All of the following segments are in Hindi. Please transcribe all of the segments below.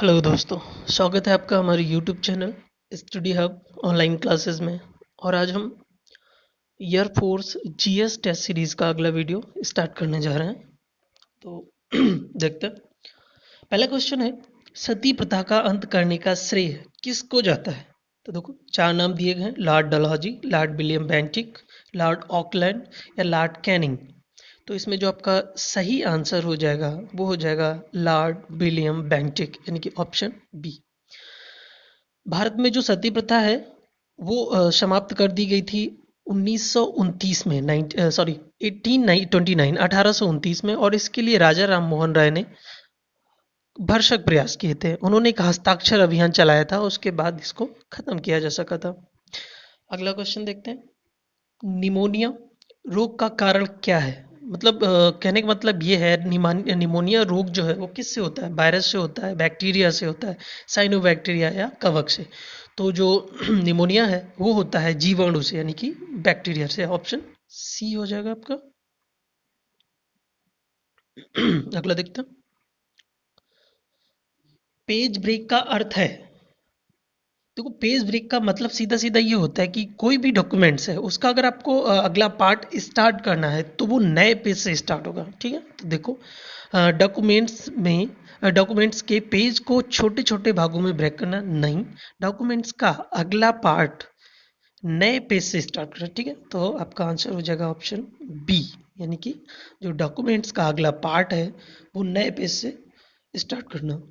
हेलो दोस्तों, स्वागत है आपका हमारे YouTube channel study hub online classes में। और आज हम एयरफोर्स जीएस टेस्ट सीरीज का अगला वीडियो स्टार्ट करने जा रहे हैं। तो देखते हैं। पहला क्वेश्चन है, सती प्रथा का अंत करने का श्रेय किसको जाता है? तो देखो, चार नाम दिए गए हैं: Lord Dalhousie, Lord William Bentinck, Lord Auckland या लॉर्ड कैनिंग। तो इसमें जो आपका सही आंसर हो जाएगा वो हो जाएगा लॉर्ड विलियम बेंटिक, यानी कि ऑप्शन बी। भारत में जो सती प्रथा है वो समाप्त कर दी गई थी 1929 में, 1829 में। और इसके लिए राजा राम मोहन राय ने भरसक प्रयास किए थे। उन्होंने एक हस्ताक्षर अभियान चलाया था, उसके बाद इसको खत्म किया जा सका था। अगला क्वेश्चन देखते हैं। निमोनिया रोग का कारण क्या है? मतलब कहने का मतलब ये है, निमोनिया रोग जो है वो किससे होता है? वायरस से होता है, बैक्टीरिया से होता है, साइनोबैक्टीरिया या कवक से। तो जो निमोनिया है वो होता है जीवाणु से, यानी कि बैक्टीरिया से। ऑप्शन सी हो जाएगा आपका। अगला देखते हैं। पेज ब्रेक का अर्थ है? देखो, पेज ब्रेक का मतलब सीधा सीधा ये होता है कि कोई भी डॉक्यूमेंट्स है उसका अगर आपको अगला पार्ट स्टार्ट करना है तो वो नए पेज से स्टार्ट होगा। ठीक है, तो देखो, डॉक्यूमेंट्स के पेज को छोटे छोटे भागों में ब्रेक करना नहीं, डॉक्यूमेंट्स का अगला पार्ट नए पेज से स्टार्ट करना। ठीक है, तो आपका आंसर हो जाएगा ऑप्शन बी, यानी कि जो डॉक्यूमेंट्स का अगला पार्ट है वो नए पेज से स्टार्ट करना।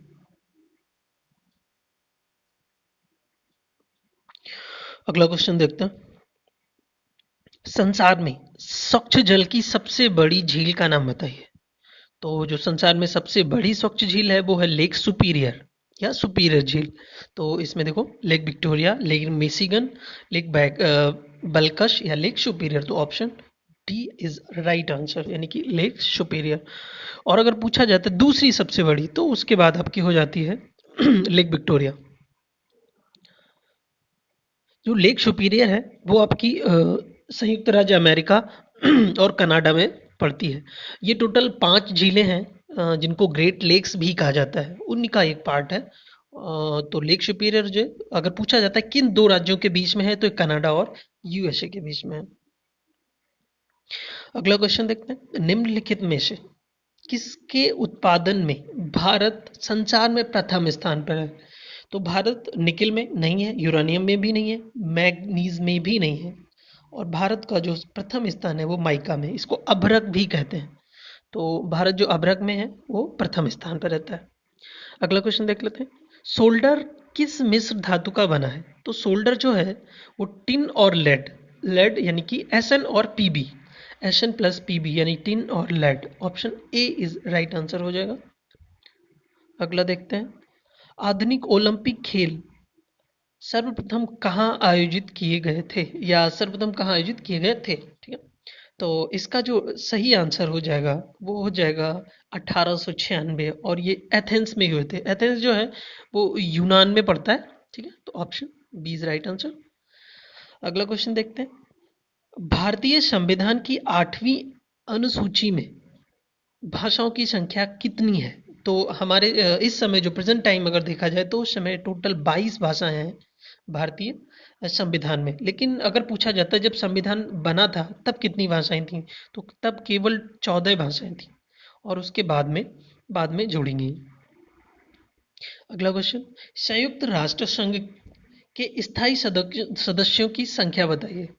अगला क्वेश्चन देखते हैं। संसार में स्वच्छ जल की सबसे बड़ी झील का नाम बताइए। तो जो संसार में सबसे बड़ी स्वच्छ झील है वो है लेक सुपीरियर या सुपीरियर झील। तो इसमें देखो, lake Victoria, lake Michigan, lake Balkhash या लेक सुपीरियर। तो option D is right answer, यानी कि लेक सुपीरियर। और अगर पूछा जाता है दूसरी सबसे बड़ी, तो उसके बाद आपकी हो जाती है लेक विक्टोरिया। जो लेक सुपीरियर है वो आपकी संयुक्त राज्य अमेरिका और कनाडा में पड़ती है। ये टोटल 5 झीलें हैं जिनको ग्रेट लेक्स भी कहा जाता है, उन्हीं का एक पार्ट है। तो लेक सुपीरियर जो अगर पूछा जाता है किन दो राज्यों के बीच में है, तो कनाडा और यूएसए के बीच में है। अगला क्वेश्चन देखते हैं। निम्नलिखित में से किसके उत्पादन में भारत संसार में प्रथम स्थान पर है? तो भारत निकिल में नहीं है, यूरानियम में भी नहीं है, मैग्नीज में भी नहीं है। और भारत का जो प्रथम स्थान है वो माइका में, इसको अभ्रक भी कहते हैं। तो भारत जो अभ्रक में है वो प्रथम स्थान पर रहता है। अगला क्वेश्चन देख लेते हैं। सोल्डर किस मिश्र धातु का बना है? तो सोल्डर जो है वो टिन और लेड, लेड यानी कि एस एन और Pb, S N plus Pb यानी टिन और lead. Option A is right answer हो जाएगा। अगला देखते हैं। आधुनिक ओलंपिक खेल सर्वप्रथम कहाँ आयोजित किए गए थे, या सर्वप्रथम कहाँ आयोजित किए गए थे? ठीक है, तो इसका जो सही आंसर हो जाएगा वो हो जाएगा 1896। और ये एथेंस में हुए थे। एथेंस जो है वो यूनान में पड़ता है। ठीक है, तो option B is right answer. अगला क्वेश्चन देखते हैं। भारतीय संविधान की 8वीं अनुसूची में भाषाओं की संख्या कितनी है? तो हमारे इस समय जो प्रेजेंट टाइम अगर देखा जाए तो उस समय टोटल 22 भाषाएं हैं भारतीय संविधान में। लेकिन अगर पूछा जाता है जब संविधान बना था तब कितनी भाषाएं थीं, तो तब केवल 14 भाषाएं थीं और उसके बाद में जोड़ी गई। अगला क्वेश्चन। संयुक्त राष्ट्र संघ के स्थायी सदस्यों की संख्या बताइए।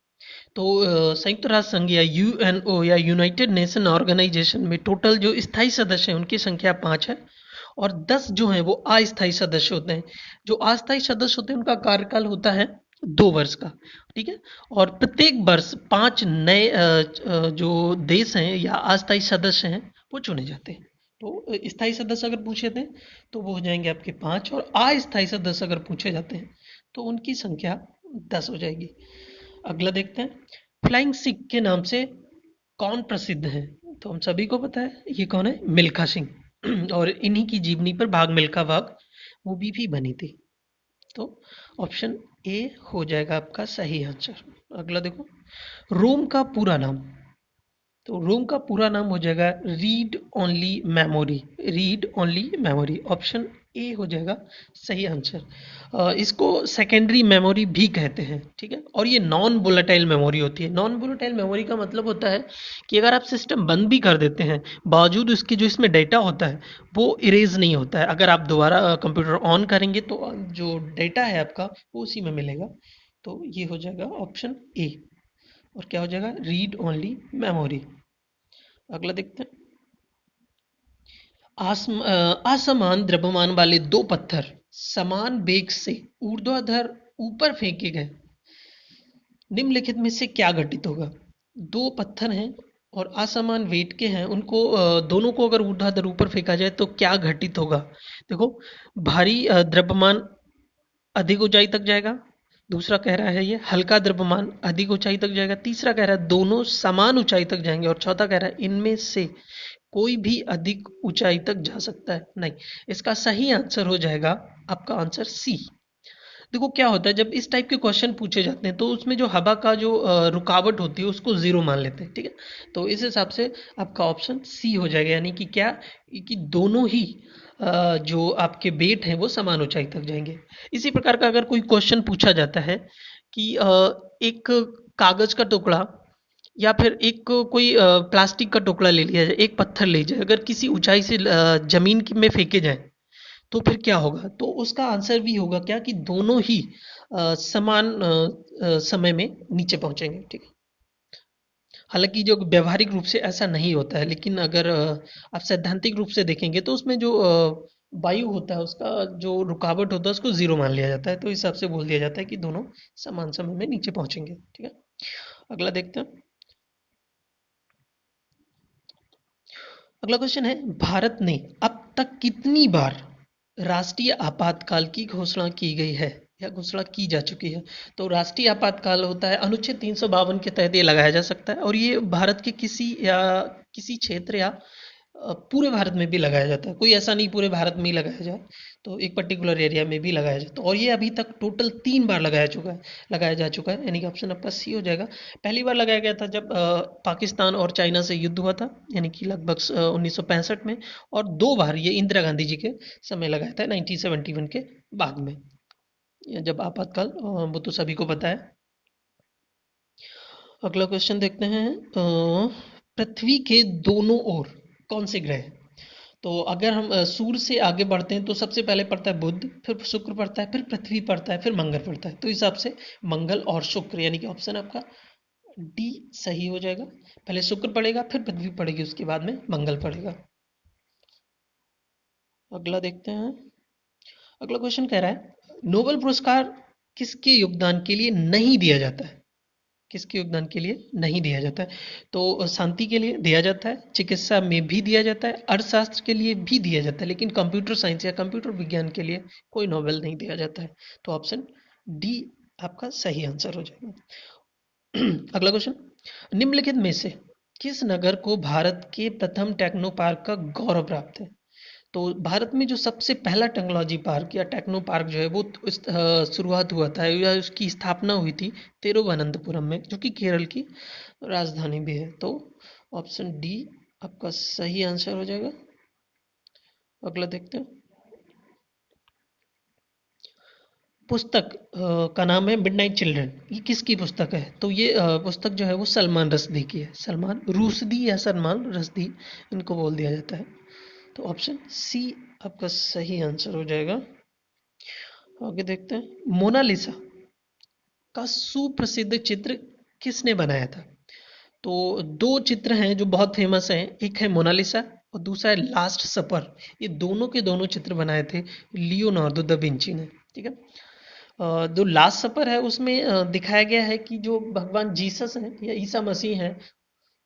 तो संयुक्त राष्ट्र संघ या यूएनओ या यूनाइटेड नेशन ऑर्गेनाइजेशन में टोटल जो स्थायी सदस्य हैं उनकी संख्या 5 है। और 10 जो हैं वो अस्थायी सदस्य होते हैं। जो अस्थायी सदस्य होते हैं उनका कार्यकाल होता है 2 वर्ष का। ठीक है, और प्रत्येक वर्ष 5 नए जो देश हैं या अस्थायी सदस्य हैं वो चुने जाते हैं। तो स्थायी सदस्य अगर पूछे थे तो वो हो जाएंगे आपके 5, और अस्थायी सदस्य अगर पूछे जाते हैं तो उनकी संख्या 10 हो जाएगी। अगला देखते हैं। फ्लाइंग सिख के नाम से कौन प्रसिद्ध है? तो हम सभी को पता है ये कौन है, मिल्खा सिंह। और इन्हीं की जीवनी पर भाग मिल्खा भाग मूवी भी बनी थी। तो ऑप्शन ए हो जाएगा आपका सही आंसर। अगला देखो। रोम का पूरा नाम। तो रोम का पूरा नाम हो जाएगा read only memory, read only memory. Option A हो जाएगा सही आंसर। इसको सेकेंडरी मेमोरी भी कहते हैं, ठीक है। और ये नॉन वोलेटाइल मेमोरी होती है। नॉन वोलेटाइल मेमोरी का मतलब होता है कि अगर आप सिस्टम बंद भी कर देते हैं, बावजूद उसकी जो इसमें डेटा होता है वो इरेज नहीं होता है। अगर आप दोबारा कंप्यूटर ऑन करेंगे तो जो डेटा है आपका वो उसी में मिलेगा। तो ये हो जाएगा ऑप्शन ए। और क्या हो जाएगा, रीड ओनली मेमोरी। अगला देखते हैं। असमान द्रव्यमान वाले दो पत्थर समान वेग से ऊर्ध्वाधर ऊपर फेंके गए, निम्नलिखित में से क्या घटित होगा। दो पत्थर हैं और असमान वेट के हैं, उनको दोनों को अगर ऊर्ध्वाधर ऊपर फेंका जाए तो क्या घटित होगा। देखो, भारी द्रव्यमान अधिक ऊंचाई तक जाएगा। दूसरा कह रहा है ये हल्का द्रव्यमान अधिक ऊंचाई तक जाएगा। तीसरा कह रहा है दोनों समान ऊंचाई तक जाएंगे। और चौथा कह रहा है इनमें से कोई भी अधिक ऊंचाई तक जा सकता है। नहीं, इसका सही आंसर हो जाएगा आपका आंसर सी। देखो क्या होता है, जब इस टाइप के क्वेश्चन पूछे जाते हैं तो उसमें जो हवा का जो रुकावट होती है उसको जीरो मान लेते हैं, ठीक है। तो इस हिसाब से आपका ऑप्शन सी हो जाएगा, यानी कि क्या, कि दोनों ही जो आपके वेट हैं वो समान ऊंचाई तक जाएंगे। इसी प्रकार का अगर कोई क्वेश्चन पूछा जाता है कि एक कागज का टुकड़ा या फिर एक कोई प्लास्टिक का टुकड़ा ले लिया जाए, एक पत्थर ले जाए, अगर किसी ऊंचाई से जमीन में फेंके जाए तो फिर क्या होगा। तो उसका आंसर भी होगा क्या, कि दोनों ही समान समय में नीचे पहुंचेंगे, ठीक है। हालांकि जो व्यवहारिक रूप से ऐसा नहीं होता है, लेकिन अगर आप सैद्धांतिक रूप से देखेंगे तो उसमें जो वायु होता है उसका जो रुकावट होता है उसको जीरो मान लिया जाता है। तो इस हिसाब से बोल दिया जाता है कि दोनों समान समय में नीचे पहुंचेंगे, ठीक है। अगला देखते हैं। अगला क्वेश्चन है, भारत ने अब तक कितनी बार राष्ट्रीय आपातकाल की घोषणा की गई है या घोषणा की जा चुकी है। तो राष्ट्रीय आपातकाल होता है अनुच्छेद 352 के तहत ये लगाया जा सकता है, और ये भारत के किसी क्षेत्र या पूरे भारत में भी लगाया जाता है। कोई ऐसा नहीं पूरे भारत में ही लगाया जाए, तो एक पर्टिकुलर एरिया में भी लगाया जाता है। और ये अभी तक टोटल 3 बार लगाया जा चुका है, यानी कि ऑप्शन आपका सी हो जाएगा। पहली बार लगाया गया था जब पाकिस्तान और चाइना से युद्ध हुआ था, यानी कि लगभग 1965 में। और 2 बार ये इंदिरा गांधी जी के समय लगाया था 1971 के बाद में, ये जब आपातकाल, वो तो सभी को पता है। अगला क्वेश्चन देखते हैं। पृथ्वी के दोनों ओर कौन से ग्रह हैं? तो अगर हम सूर्य से आगे बढ़ते हैं तो सबसे पहले पड़ता है बुध, फिर शुक्र पड़ता है, फिर पृथ्वी पड़ता है, फिर मंगल पड़ता है। तो इस हिसाब से मंगल और शुक्र, यानी कि ऑप्शन आपका डी सही हो जाएगा। पहले शुक्र पड़ेगा, फिर पृथ्वी पड़ेगी, उसके बाद में मंगल पड़ेगा। अगला देखते हैं। अगला क्वेश्चन कह रहा है, नोबेल पुरस्कार किसके योगदान के लिए नहीं दिया जाता है। किसके योगदान के लिए नहीं दिया जाता है। तो शांति के लिए दिया जाता है, चिकित्सा में भी दिया जाता है, अर्थशास्त्र के लिए भी दिया जाता है, लेकिन कंप्यूटर साइंस या कंप्यूटर विज्ञान के लिए कोई नोबेल नहीं दिया जाता है। तो ऑप्शन डी आपका सही आंसर हो जाएगा। अगला क्वेश्चन, निम्नलिखित में से किस नगर को भारत के प्रथम टेक्नो पार्क का गौरव प्राप्त है। तो भारत में जो सबसे पहला टेक्नोलॉजी पार्क या टेक्नो पार्क जो है वो शुरुआत हुआ था या उसकी स्थापना हुई थी तिरुवनंतपुरम में, जो कि केरल की राजधानी भी है। तो ऑप्शन डी आपका सही आंसर हो जाएगा। अगला देखते हैं। पुस्तक का नाम है मिडनाइट चिल्ड्रन। ये किसकी पुस्तक है। तो ये पुस्तक जो है वो सलमान रश्दी की है। सलमान रुश्दी या सलमान रश्दी, इनको बोल दिया जाता है। तो ऑप्शन सी आपका सही आंसर हो जाएगा। आगे देखते हैं। मोनालिसा का सुप्रसिद्ध चित्र किसने बनाया था। तो दो चित्र हैं जो बहुत फेमस हैं, एक है मोनालिसा और दूसरा है लास्ट सपर। ये दोनों के दोनों चित्र बनाए थे लियोनार्डो दा विंची ने, ठीक है। जो लास्ट सपर है उसमें दिखाया गया है कि जो भगवान जीसस हैं या ईसा मसीह हैं,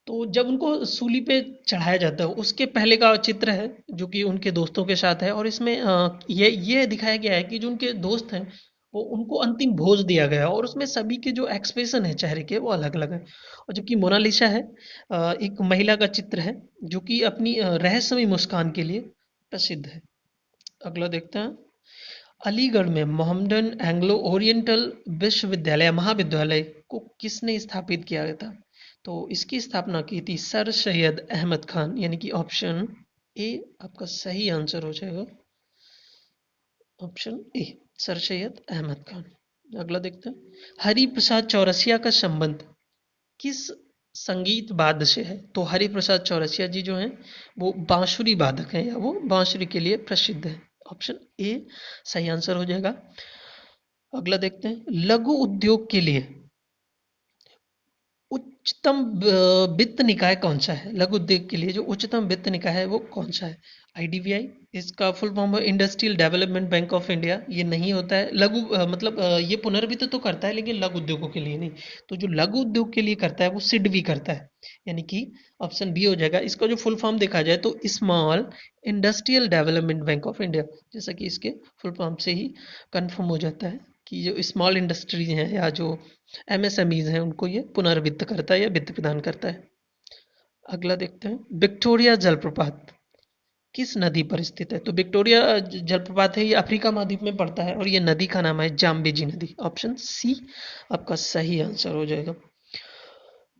तो जब उनको सूली पे चढ़ाया जाता है उसके पहले का चित्र है जो कि उनके दोस्तों के साथ है। और इसमें ये दिखाया गया है कि जो उनके दोस्त हैं वो उनको अंतिम भोज दिया गया है, और उसमें सभी के जो एक्सप्रेशन है चेहरे के वो अलग अलग है। और जबकि मोनालिसा है एक महिला का चित्र है जो कि अपनी रहस्यमय मुस्कान के लिए प्रसिद्ध है। अगला देखते हैं। अलीगढ़ में मोहम्मदन एंग्लो ओरिएंटल विश्वविद्यालय महाविद्यालय को किसने स्थापित किया था। तो इसकी स्थापना की थी सर सैयद अहमद खान, यानी कि ऑप्शन ए आपका सही आंसर हो जाएगा। Option A sir Syed Ahmad Khan. अगला देखते हैं, हरि प्रसाद चौरसिया का संबंध किस संगीत वाद्य से है? तो हरि प्रसाद चौरसिया जी जो हैं वो बांसुरी वादक हैं, या वो बांसुरी के लिए प्रसिद्ध है। ऑप्शन ए सही आंसर हो जाएगा। अगला देखते हैं, लघु उद्योग के लिए उच्चतम वित्त निकाय कौन सा है? लघु उद्योग के लिए जो उच्चतम वित्त निकाय है वो कौन सा है? आईडीबीआई, इसका फुल फॉर्म है industrial development bank of India. ये नहीं होता है। लघु मतलब ये पुनर्वित्त तो करता है लेकिन लघु उद्योगों के लिए नहीं। तो जो लघु उद्योग के लिए करता है वो सिडबी करता है, यानी कि ऑप्शन बी हो जाएगा। इसका जो फुल फॉर्म देखा जाए तो small industrial development bank of India, जैसा कि इसके फुल फॉर्म से ही कंफर्म हो जाता है कि जो स्मॉल इंडस्ट्रीज हैं या जो एमएसएमईज हैं उनको ये पुनर्वित्त करता है या वित्त प्रदान करता है। अगला देखते हैं, विक्टोरिया जलप्रपात किस नदी पर स्थित है? तो विक्टोरिया जलप्रपात है, ये अफ्रीका महाद्वीप में पड़ता है और ये नदी का नाम है जाम्बेजी नदी। ऑप्शन सी आपका सही आंसर हो जाएगा।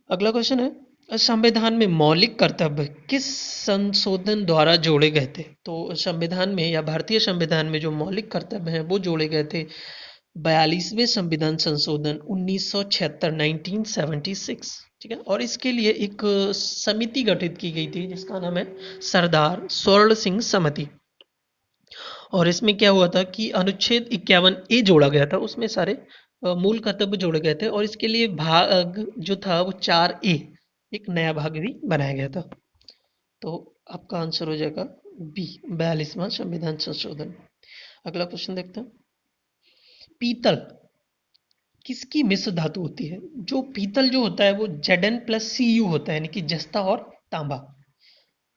अगला क्वेश्चन है, संविधान में मौलिक कर्तव्य किस संशोधन द्वारा जोड़े गए थे? तो संविधान में या भारतीय संविधान में जो मौलिक कर्तव्य हैं वो जोड़े गए थे 42वें संविधान संशोधन 1976, 1976। ठीक है, और इसके लिए एक समिति गठित की गई थी जिसका नाम है सरदार स्वर्ण सिंह समिति। और इसमें क्या हुआ था कि अनुच्छेद 51 ए जोड़ा गया था, उसमें सारे मूल कर्तव्य जोड़े गए थे और इसके लिए भाग जो था वो 4 ए, एक नया भाग भी बनाया गया था। तो आपका आंसर हो जाएगा बी, 42वां संविधान संशोधन। अगला क्वेश्चन देखते हैं, पीतल किसकी मिश्र धातु होती है? जो पीतल जो होता है वो Zn+Cu होता है, यानी कि जस्ता और तांबा,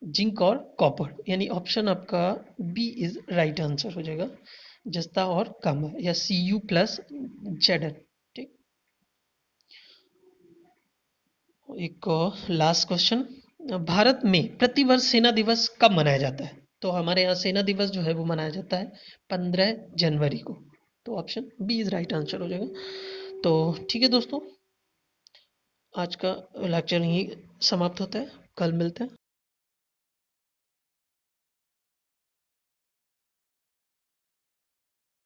जिंक और कॉपर, यानी ऑप्शन आपका बी इज राइट आंसर हो जाएगा, जस्ता और तांबा या Cu+Zn। ठीक, एक लास्ट क्वेश्चन, भारत में प्रतिवर्ष सेना दिवस कब मनाया जाता है? तो हमारे यहाँ सेना दिवस जो है वो मनाया जाता है 15 जनवरी को। तो option B is right answer हो जाएगा। तो ठीक है दोस्तों, आज का लेक्चर यहीं समाप्त होता है, कल मिलते हैं।